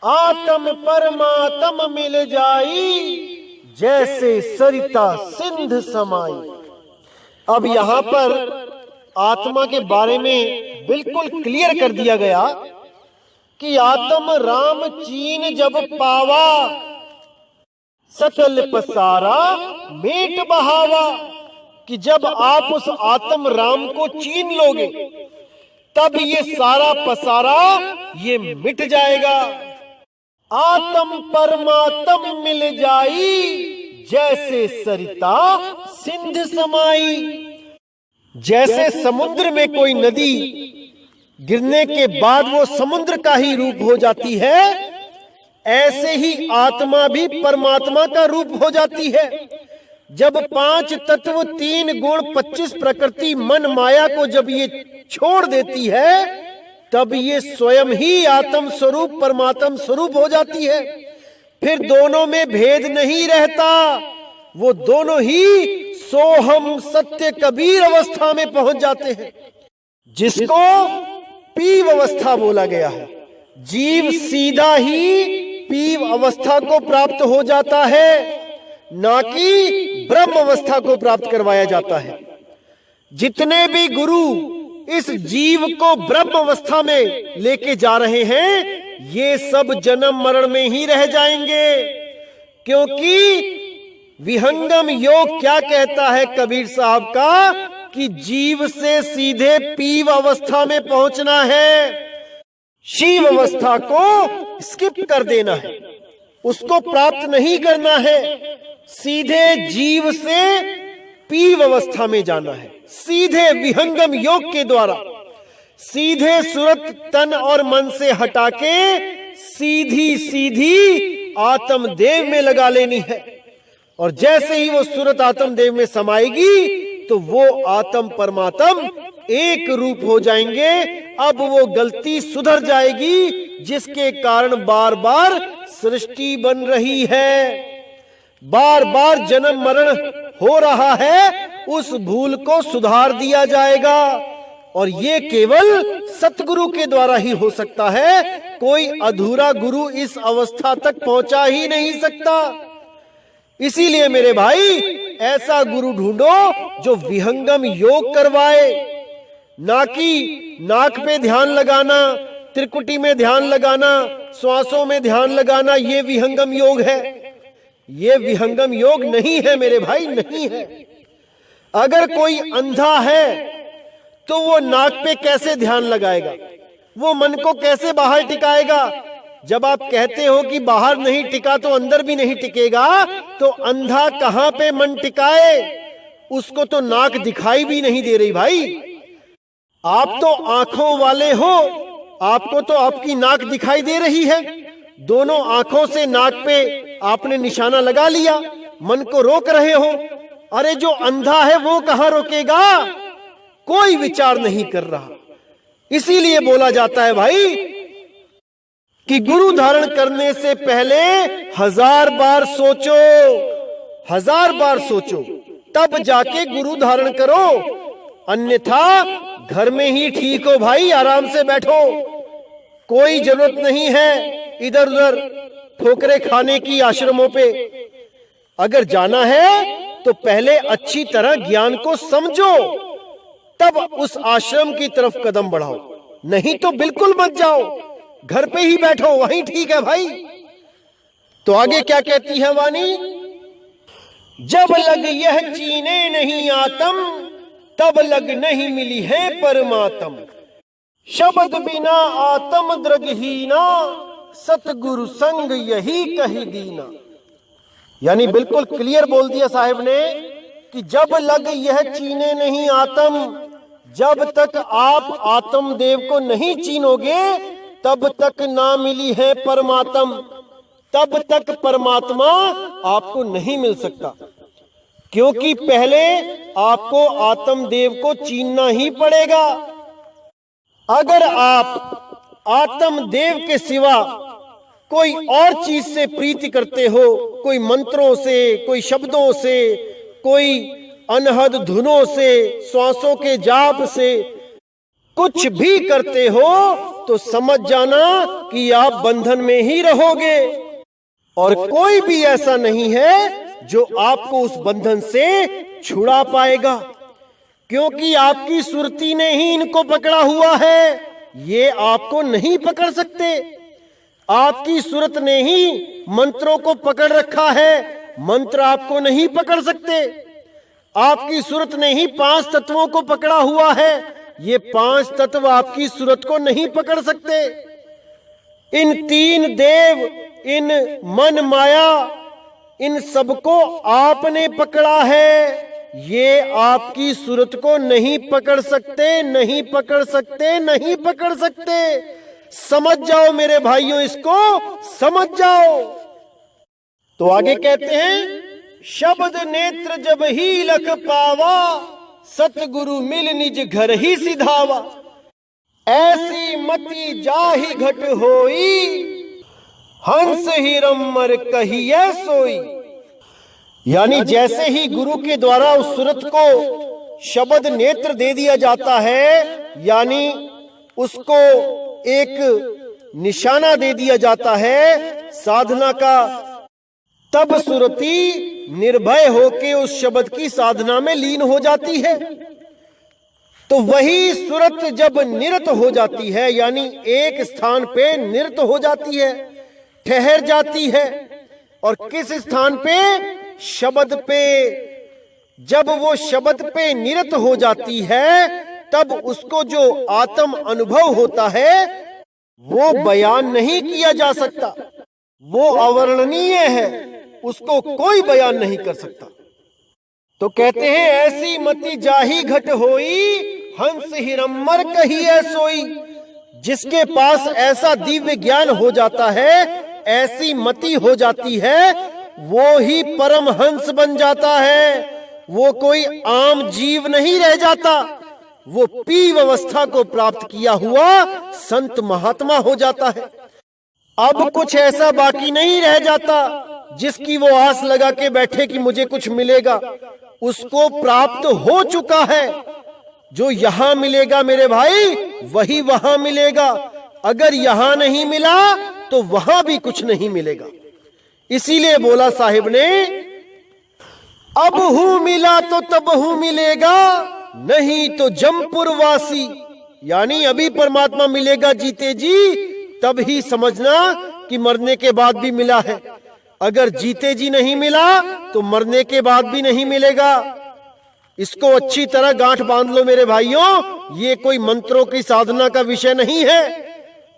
आत्म परमात्म मिल जाई, जैसे सरिता सिंध समाई। अब यहाँ पर आत्मा के बारे में बिल्कुल क्लियर कर दिया गया कि आत्म राम चीन जब पावा, सकल पसारा मेट बहावा। कि जब आप उस आत्म राम को चीन लोगे, तब ये सारा पसारा ये मिट जाएगा। आत्म परमात्म मिल जाई, जैसे सरिता सिंध समाई। जैसे समुद्र में कोई नदी गिरने के बाद वो समुद्र का ही रूप हो जाती है, ऐसे ही आत्मा भी परमात्मा का रूप हो जाती है। जब 5 तत्व 3 गुण 25 प्रकृति मन माया को जब ये छोड़ देती है, तब ये स्वयं ही आत्म स्वरूप परमात्म स्वरूप हो जाती है। फिर दोनों में भेद नहीं रहता, वो दोनों ही सोहम सत्य कबीर अवस्था में पहुंच जाते हैं, जिसको पीव अवस्था बोला गया है। जीव सीधा ही पीव अवस्था को प्राप्त हो जाता है, ना कि ब्रह्म अवस्था को प्राप्त करवाया जाता है। जितने भी गुरु इस जीव को ब्रह्म अवस्था में लेके जा रहे हैं, ये सब जन्म मरण में ही रह जाएंगे। क्योंकि विहंगम योग क्या कहता है कबीर साहब का, कि जीव से सीधे पीव अवस्था में पहुंचना है, शिव अवस्था को स्किप कर देना है, उसको प्राप्त नहीं करना है। सीधे जीव से पीव अवस्था में जाना है, सीधे विहंगम योग के द्वारा। सीधे सूरत तन और मन से हटा के सीधी सीधी आत्म देव में लगा लेनी है। और जैसे ही वो सूरत आत्म देव में समाएगी, तो वो आत्म परमात्म एक रूप हो जाएंगे। अब वो गलती सुधर जाएगी, जिसके कारण बार बार सृष्टि बन रही है, बार बार जन्म मरण हो रहा है, उस भूल को सुधार दिया जाएगा। और ये केवल सतगुरु के द्वारा ही हो सकता है। कोई अधूरा गुरु इस अवस्था तक पहुंचा ही नहीं सकता। इसीलिए मेरे भाई, ऐसा गुरु ढूंढो जो विहंगम योग करवाए, ना कि नाक पे ध्यान लगाना, त्रिकुटी में ध्यान लगाना, श्वासों में ध्यान लगाना, ये विहंगम योग है। ये विहंगम योग नहीं है मेरे भाई, नहीं है। अगर कोई अंधा है तो वो नाक पे कैसे ध्यान लगाएगा? वो मन को कैसे बाहर टिकाएगा? जब आप कहते हो कि बाहर नहीं टिका तो अंदर भी नहीं टिकेगा, तो अंधा कहां पे मन टिकाए? उसको तो नाक दिखाई भी नहीं दे रही भाई। आप तो आंखों वाले हो, आपको तो आपकी नाक दिखाई दे रही है। दोनों आंखों से नाक पे आपने निशाना लगा लिया, मन को रोक रहे हो। अरे जो अंधा है वो कहां रोकेगा? कोई विचार नहीं कर रहा। इसीलिए बोला जाता है भाई कि गुरु धारण करने से पहले 1000 बार सोचो, 1000 बार सोचो, तब जाके गुरु धारण करो। अन्यथा घर में ही ठीक हो भाई, आराम से बैठो। कोई जरूरत नहीं है इधर उधर ठोकरे खाने की आश्रमों पे। अगर जाना है तो पहले अच्छी तरह ज्ञान को समझो, तब उस आश्रम की तरफ कदम बढ़ाओ। नहीं तो बिल्कुल मत जाओ, घर पे ही बैठो, वहीं ठीक है भाई। तो आगे क्या कहती है वाणी? जब लग यह चीने नहीं आत्म, तब लग नहीं मिली है परमात्म। शब्द बिना आत्म द्रगहीना, सतगुरु संग यही कही दीना। यानी बिल्कुल क्लियर बोल दिया साहब ने कि जब लग यह चीने नहीं आत्म, जब तक आप आत्म देव को नहीं चीनोगे तब तक ना मिली है परमात्म, तब तक परमात्मा आपको नहीं मिल सकता। क्योंकि पहले आपको आत्म देव को चीनना ही पड़ेगा। अगर आप आत्म देव के सिवा कोई और चीज से प्रीति करते हो, कोई मंत्रों से, कोई शब्दों से, कोई अनहद धुनों से, श्वासों के जाप से कुछ भी करते हो, तो समझ जाना कि आप बंधन में ही रहोगे। और कोई भी ऐसा नहीं है जो आपको उस बंधन से छुड़ा पाएगा, क्योंकि आपकी सुरती ने ही इनको पकड़ा हुआ है। ये आपको नहीं पकड़ सकते। आपकी सुरत ने ही मंत्रों को पकड़ रखा है, मंत्र आपको नहीं पकड़ सकते। आपकी सुरत ने ही 5 तत्वों को पकड़ा हुआ है, ये 5 तत्व आपकी सुरत को नहीं पकड़ सकते। इन 3 देव, इन मन माया, इन सबको आपने पकड़ा है। ये आपकी सुरत को नहीं पकड़ सकते, नहीं पकड़ सकते, नहीं पकड़ सकते। समझ जाओ मेरे भाइयों, इसको समझ जाओ। तो आगे कहते हैं, शब्द नेत्र जब ही लख पावा, सतगुरु मिल निज घर ही सिधावा। ऐसी मति जाहि घट होई, हंस ही रमर कहिए सोई। यानी जैसे ही गुरु के द्वारा उस सुरत को शब्द नेत्र दे दिया जाता है, यानी उसको एक निशाना दे दिया जाता है साधना का, तब सुरती निर्भय होके उस शब्द की साधना में लीन हो जाती है। तो वही सुरत जब निरत हो जाती है, यानी एक स्थान पे निरत हो जाती है, ठहर जाती है। और किस स्थान पे? शब्द पे। जब वो शब्द पे निरत हो जाती है, तब उसको जो आत्म अनुभव होता है वो बयान नहीं किया जा सकता, वो अवर्णनीय है, उसको कोई बयान नहीं कर सकता। तो कहते हैं, ऐसी मति जाही घट होई, हंस हिरम्मर कहिए सोई। जिसके पास ऐसा दिव्य ज्ञान हो जाता है, ऐसी मति हो जाती है, वो ही परम हंस बन जाता है। वो कोई आम जीव नहीं रह जाता, वो पीव अवस्था को प्राप्त किया हुआ संत महात्मा हो जाता है। अब कुछ ऐसा बाकी नहीं रह जाता जिसकी वो आस लगा के बैठे कि मुझे कुछ मिलेगा। उसको प्राप्त हो चुका है। जो यहां मिलेगा मेरे भाई, वही वहां मिलेगा। अगर यहां नहीं मिला तो वहां भी कुछ नहीं मिलेगा। इसीलिए बोला साहिब ने, अब हूं मिला तो तब हूं मिलेगा, नहीं तो जमपुर वासी। यानी अभी परमात्मा मिलेगा जीते जी, तब ही समझना कि मरने के बाद भी मिला है। अगर जीते जी नहीं मिला तो मरने के बाद भी नहीं मिलेगा। इसको अच्छी तरह गांठ बांध लो मेरे भाइयों। ये कोई मंत्रों की साधना का विषय नहीं है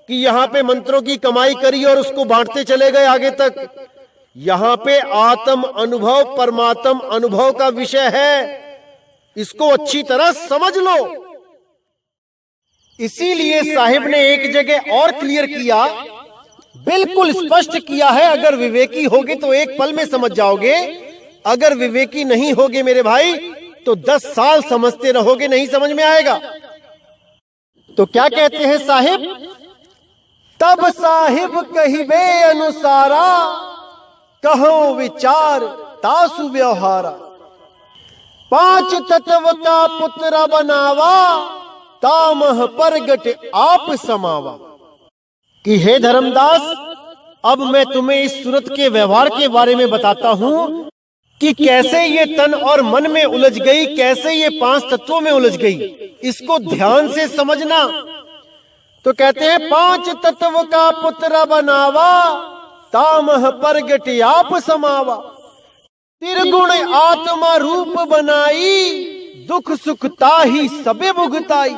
कि यहाँ पे मंत्रों की कमाई करी और उसको बांटते चले गए आगे तक। यहाँ पे आत्म अनुभव, परमात्म अनुभव का विषय है। इसको अच्छी तरह समझ लो। इसीलिए साहिब ने एक जगह और क्लियर किया, बिल्कुल स्पष्ट किया है। अगर विवेकी होगे तो एक पल में समझ जाओगे, अगर विवेकी नहीं होगे मेरे भाई तो 10 साल समझते रहोगे, नहीं समझ में आएगा। तो क्या कहते हैं साहिब, तब साहिब कहिबे अनुसारा, कहो विचार तासु व्यवहारा। 5 तत्व का पुत्र बनावा, तामह परगट आप समावा। कि हे धर्मदास, अब मैं तुम्हें इस सूरत के व्यवहार के बारे में बताता हूं कि कैसे ये तन और मन में उलझ गई, कैसे ये 5 तत्वों में उलझ गई। इसको ध्यान से समझना। तो कहते हैं 5 तत्व का पुत्र बनावा, तामह परगट आप समावा। त्रिगुण आत्मा रूप बनाई, दुख सुख ताहि सबे भुगताई।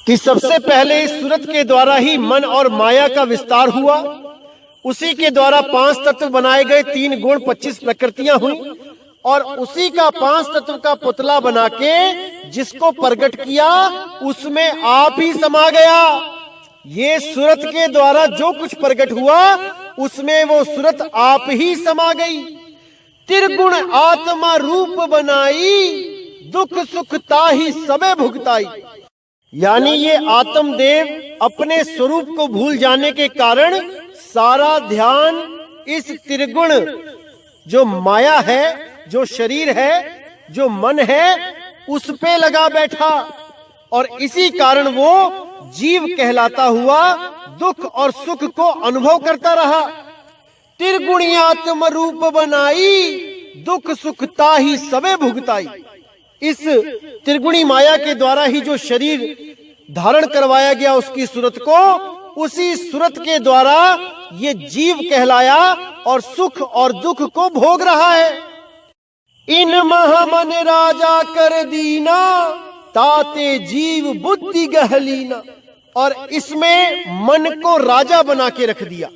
कि सबसे पहले इस सूरत के द्वारा ही मन और माया का विस्तार हुआ। उसी के द्वारा 5 तत्व बनाए गए, 3 गुण 25 प्रकृतियां हुई। और उसी का 5 तत्व का पुतला बना के जिसको प्रकट किया, उसमें आप ही समा गया। ये सूरत के द्वारा जो कुछ प्रकट हुआ, उसमें वो सूरत आप ही समा गई। त्रिगुण आत्मा रूप बनाई, दुख सुख ताहि सबे भुगताई। यानी ये आत्मदेव अपने स्वरूप को भूल जाने के कारण सारा ध्यान इस त्रिगुण, जो माया है, जो शरीर है, जो मन है, उस पे लगा बैठा। और इसी कारण वो जीव कहलाता हुआ दुख और सुख को अनुभव करता रहा। त्रिगुणी आत्म रूप बनाई, दुख सुख ताहि सबे भुगताई। इस त्रिगुणी माया के द्वारा ही जो शरीर धारण करवाया गया उसकी सूरत को, उसी सूरत के द्वारा ये जीव कहलाया और सुख और दुख को भोग रहा है। इन महामन राजा कर दीना, ताते जीव बुद्धि गहलीना। और इसमें मन को राजा बना के रख दिया।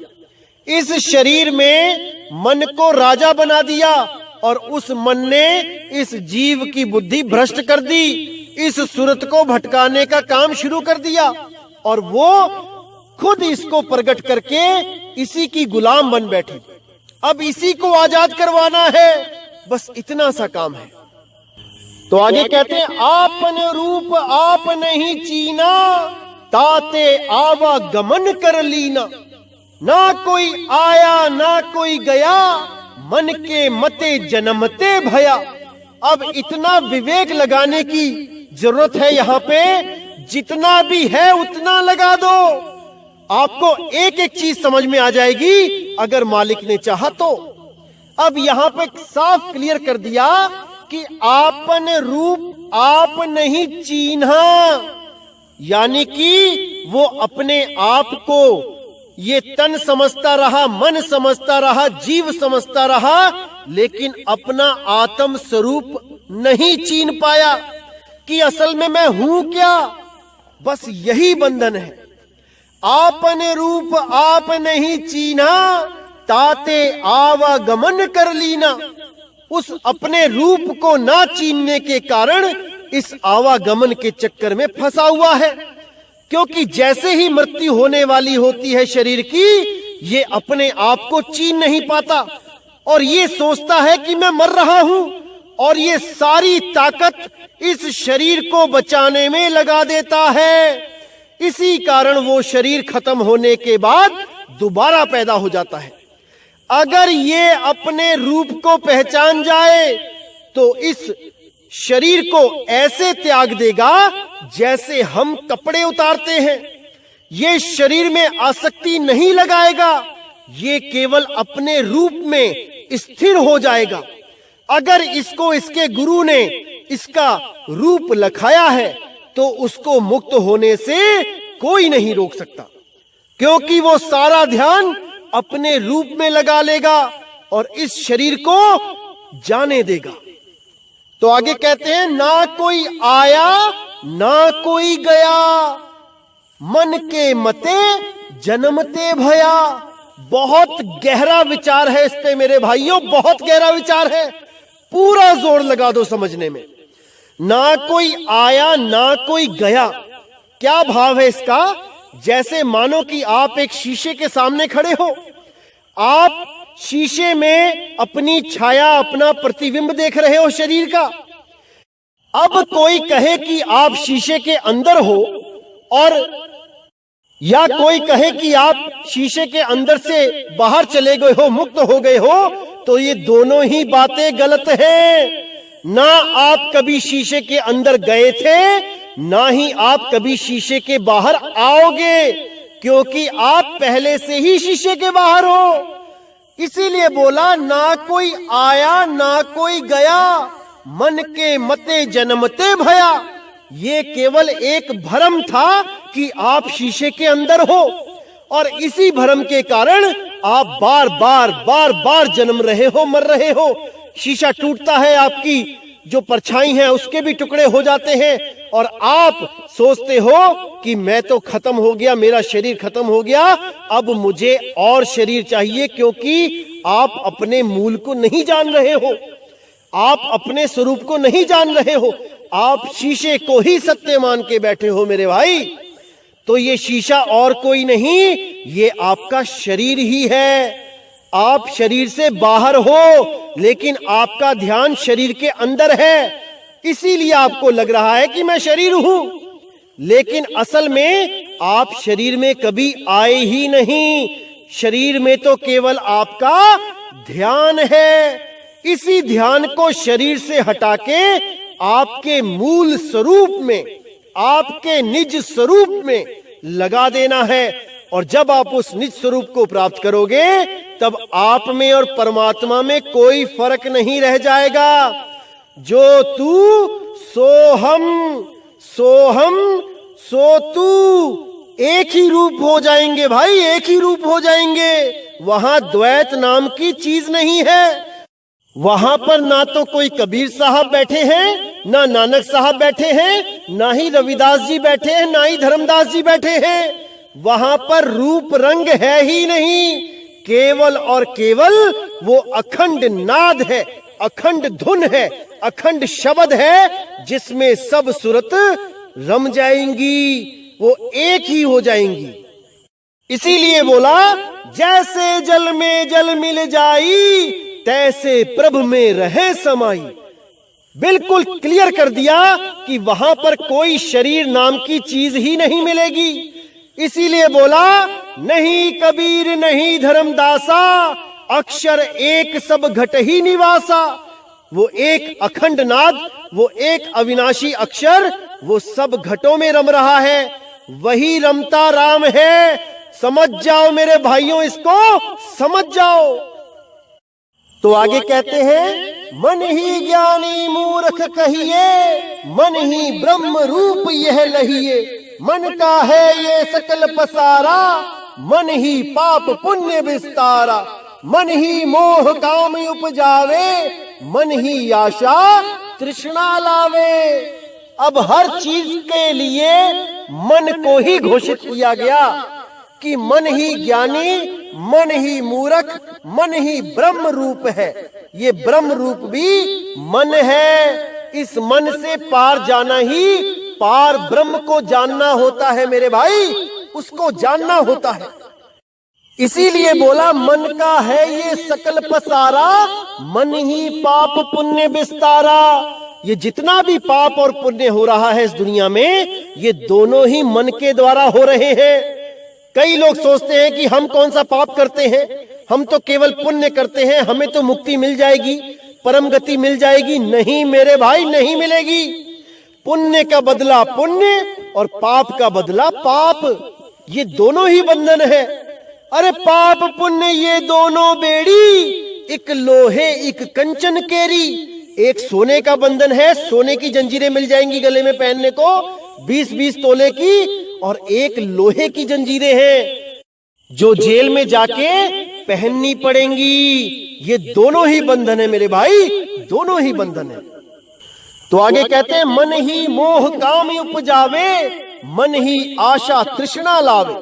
इस शरीर में मन को राजा बना दिया और उस मन ने इस जीव की बुद्धि भ्रष्ट कर दी। इस सूरत को भटकाने का काम शुरू कर दिया और वो खुद इसको प्रकट करके इसी की गुलाम बन बैठी। अब इसी को आजाद करवाना है, बस इतना सा काम है। तो आगे कहते हैं, आपन रूप आप नहीं चीना, ताते आवागमन कर लीना। ना कोई आया ना कोई गया, मन के मते जन्मते भया। अब इतना विवेक लगाने की जरूरत है। यहाँ पे जितना भी है उतना लगा दो, आपको एक एक चीज समझ में आ जाएगी अगर मालिक ने चाहा तो। अब यहाँ पे साफ क्लियर कर दिया कि आपन रूप आप नहीं चीन्हा, यानी कि वो अपने आप को ये तन समझता रहा, मन समझता रहा, जीव समझता रहा, लेकिन अपना आत्म स्वरूप नहीं चीन पाया कि असल में मैं हूं क्या। बस यही बंधन है। आपने रूप आप नहीं चीना, ताते आवागमन कर लीना। उस अपने रूप को ना चीनने के कारण इस आवागमन के चक्कर में फंसा हुआ है। क्योंकि जैसे ही मृत्यु होने वाली होती है शरीर की, ये अपने आप को चीन नहीं पाता और ये सोचता है कि मैं मर रहा हूं, और ये सारी ताकत इस शरीर को बचाने में लगा देता है। इसी कारण वो शरीर खत्म होने के बाद दोबारा पैदा हो जाता है। अगर ये अपने रूप को पहचान जाए तो इस शरीर को ऐसे त्याग देगा जैसे हम कपड़े उतारते हैं। ये शरीर में आसक्ति नहीं लगाएगा, ये केवल अपने रूप में स्थिर हो जाएगा। अगर इसको इसके गुरु ने इसका रूप लखाया है तो उसको मुक्त होने से कोई नहीं रोक सकता, क्योंकि वो सारा ध्यान अपने रूप में लगा लेगा और इस शरीर को जाने देगा। तो आगे कहते हैं, ना कोई आया ना कोई गया, मन के मते जन्मते भया। बहुत गहरा विचार है इस पे मेरे भाइयों, बहुत गहरा विचार है, पूरा जोर लगा दो समझने में। ना कोई आया ना कोई गया, क्या भाव है इसका? जैसे मानो कि आप एक शीशे के सामने खड़े हो, आप शीशे में अपनी छाया, अपना प्रतिबिंब देख रहे हो शरीर का। अब कोई कहे कि आप शीशे के अंदर हो, और या कोई कहे कि आप शीशे के अंदर से बाहर चले गए हो, मुक्त हो गए हो, तो ये दोनों ही बातें गलत हैं। ना आप कभी शीशे के अंदर गए थे, ना ही आप कभी शीशे के बाहर आओगे, क्योंकि आप पहले से ही शीशे के बाहर हो। इसीलिए बोला, ना कोई आया ना कोई गया, मन के मते जन्मते भया। ये केवल एक भ्रम था कि आप शीशे के अंदर हो, और इसी भ्रम के कारण आप बार बार जन्म रहे हो, मर रहे हो। शीशा टूटता है, आपकी जो परछाई है उसके भी टुकड़े हो जाते हैं, और आप सोचते हो कि मैं तो खत्म हो गया, मेरा शरीर खत्म हो गया, अब मुझे और शरीर चाहिए, क्योंकि आप अपने मूल को नहीं जान रहे हो, आप अपने स्वरूप को नहीं जान रहे हो, आप शीशे को ही सत्य मान के बैठे हो मेरे भाई। तो ये शीशा और कोई नहीं, ये आपका शरीर ही है। आप शरीर से बाहर हो, लेकिन आपका ध्यान शरीर के अंदर है। इसीलिए आपको लग रहा है कि मैं शरीर हूं, लेकिन असल में आप शरीर में कभी आए ही नहीं। शरीर में तो केवल आपका ध्यान है। इसी ध्यान को शरीर से हटा के आपके मूल स्वरूप में, आपके निज स्वरूप में लगा देना है। और जब आप उस निज स्वरूप को प्राप्त करोगे, तब आप में और परमात्मा में कोई फर्क नहीं रह जाएगा। जो तू सो हम, सो हम सो तू, एक ही रूप हो जाएंगे भाई, एक ही रूप हो जाएंगे। वहां द्वैत नाम की चीज नहीं है। वहां पर ना तो कोई कबीर साहब बैठे हैं, ना नानक साहब बैठे हैं, ना ही रविदास जी बैठे हैं, ना ही धर्मदास जी बैठे हैं। वहां पर रूप रंग है ही नहीं, केवल और केवल वो अखंड नाद है, अखंड धुन है, अखंड शब्द है, जिसमें सब सुरत रम जाएंगी, वो एक ही हो जाएंगी। इसीलिए बोला, जैसे जल में जल मिल जाई, तैसे प्रभ में रहे समाई। बिल्कुल क्लियर कर दिया कि वहां पर कोई शरीर नाम की चीज ही नहीं मिलेगी। इसीलिए बोला, नहीं कबीर नहीं धर्मदासा, अक्षर एक सब घट ही निवासा। वो एक अखंड नाद, वो एक अविनाशी अक्षर, वो सब घटों में रम रहा है, वही रमता राम है। समझ जाओ मेरे भाइयों, इसको समझ जाओ। तो आगे कहते हैं, मन ही ज्ञानी मूर्ख कहिए, मन ही ब्रह्म रूप यह लहिए। मन का है ये सकल पसारा, मन ही पाप पुण्य विस्तारा। मन ही मोह काम उपजावे, मन ही आशा तृष्णा लावे। अब हर चीज के लिए मन को ही घोषित किया गया कि मन ही ज्ञानी, मन ही मूर्ख, मन ही ब्रह्म रूप है। ये ब्रह्म रूप भी मन है। इस मन से पार जाना ही पार ब्रह्म को जानना होता है मेरे भाई, उसको जानना होता है। इसीलिए बोला, मन का है ये सकल पसारा, मन ही पाप पुण्य विस्तारा। ये जितना भी पाप और पुण्य हो रहा है इस दुनिया में, ये दोनों ही मन के द्वारा हो रहे हैं। कई लोग सोचते हैं कि हम कौन सा पाप करते हैं, हम तो केवल पुण्य करते हैं, हमें तो मुक्ति मिल जाएगी, परम गति मिल जाएगी। नहीं मेरे भाई, नहीं मिलेगी। पुण्य का बदला पुण्य और पाप का बदला पाप, ये दोनों ही बंधन है। अरे पाप पुण्य ये दोनों बेड़ी, एक लोहे एक कंचन केरी। एक सोने का बंधन है, सोने की जंजीरें मिल जाएंगी गले में पहनने को 20-20 तोले की, और एक लोहे की जंजीरें हैं जो जेल में जाके पहननी पड़ेंगी। ये दोनों ही बंधन है मेरे भाई, दोनों ही बंधन है। तो आगे कहते हैं मन ही मोह काम उपजावे, मन ही आशा तृष्णा लावे।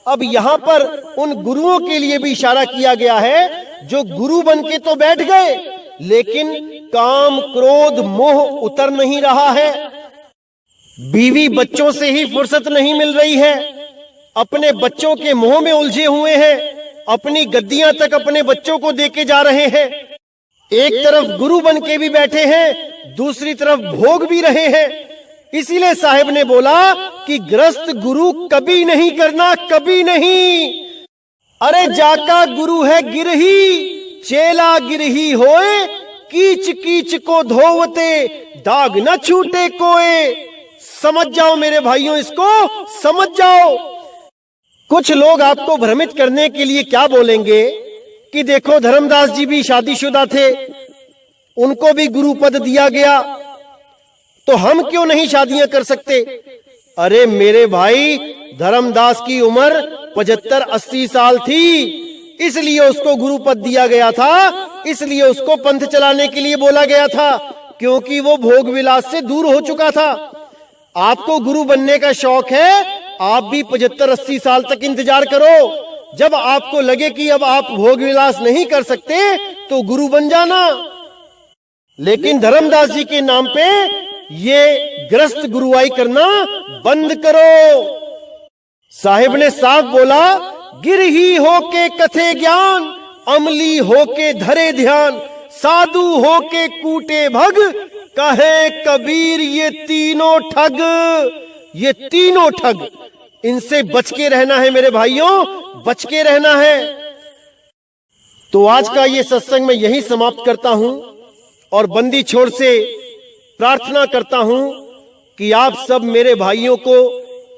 अब यहां पर उन गुरुओं के लिए भी इशारा किया गया है जो गुरु बन के तो बैठ गए, लेकिन काम क्रोध मोह उतर नहीं रहा है। बीवी बच्चों से ही फुर्सत नहीं मिल रही है, अपने बच्चों के मोह में उलझे हुए हैं, अपनी गद्दियां तक अपने बच्चों को देके जा रहे हैं। एक तरफ गुरु बन के भी बैठे हैं, दूसरी तरफ भोग भी रहे हैं। इसीलिए साहिब ने बोला कि ग्रस्त गुरु कभी नहीं करना, कभी नहीं। अरे जाका गुरु है गिरही, चेला गिरही होए, कीच कीच को धोवते, दाग न छूटे कोए। समझ जाओ मेरे भाइयों, इसको समझ जाओ। कुछ लोग आपको भ्रमित करने के लिए क्या बोलेंगे कि देखो धर्मदास जी भी शादीशुदा थे, उनको भी गुरु पद दिया गया, तो हम क्यों नहीं शादियां कर सकते। अरे मेरे भाई, धर्मदास की उम्र 75-80 साल थी, इसलिए उसको गुरु पद दिया गया था, इसलिए उसको पंथ चलाने के लिए बोला गया था, क्योंकि वो भोग विलास से दूर हो चुका था। आपको गुरु बनने का शौक है, आप भी 75-80 साल तक इंतजार करो। जब आपको लगे कि अब आप भोग विलास नहीं कर सकते तो गुरु बन जाना। लेकिन धर्मदास जी के नाम पे ये ग्रस्त गुरुआई करना बंद करो। साहिब ने साफ बोला, गिरही होके कथे ज्ञान, अमली होके धरे ध्यान, साधु होके कूटे भग, कहे कबीर ये तीनों ठग। ये तीनों ठग, इनसे बच के रहना है मेरे भाइयों, बच के रहना है। तो आज का ये सत्संग मैं यही समाप्त करता हूं और बंदी छोड़ से प्रार्थना करता हूं कि आप सब मेरे भाइयों को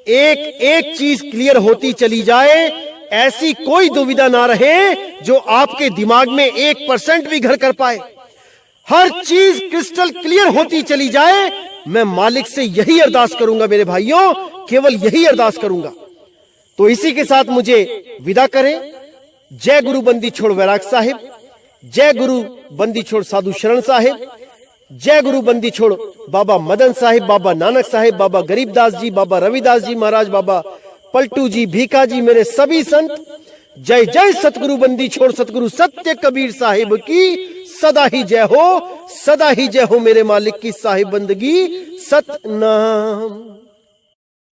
एक एक चीज क्लियर होती चली जाए, ऐसी कोई दुविधा ना रहे जो आपके दिमाग में 1% भी घर कर पाए। हर चीज क्रिस्टल क्लियर होती चली जाए। मैं मालिक से यही अरदास करूंगा मेरे भाइयों, केवल यही अरदास करूंगा। तो इसी के साथ मुझे विदा करें। जय गुरु बंदी छोड़ वैराग साहिब, जय गुरु बंदी छोड़ साधु शरण साहिब, जय गुरु बंदी छोड़ बाबा मदन साहिब, बाबा नानक साहिब, बाबा गरीबदास जी, बाबा रविदास जी महाराज, बाबा पलटू जी, भीखा जी, मेरे सभी संत। जय जय सतगुरु बंदी छोड़ सतगुरु सत्य कबीर साहिब की सदा ही जय हो, सदा ही जय हो मेरे मालिक की साहिब बंदगी। सतनाम।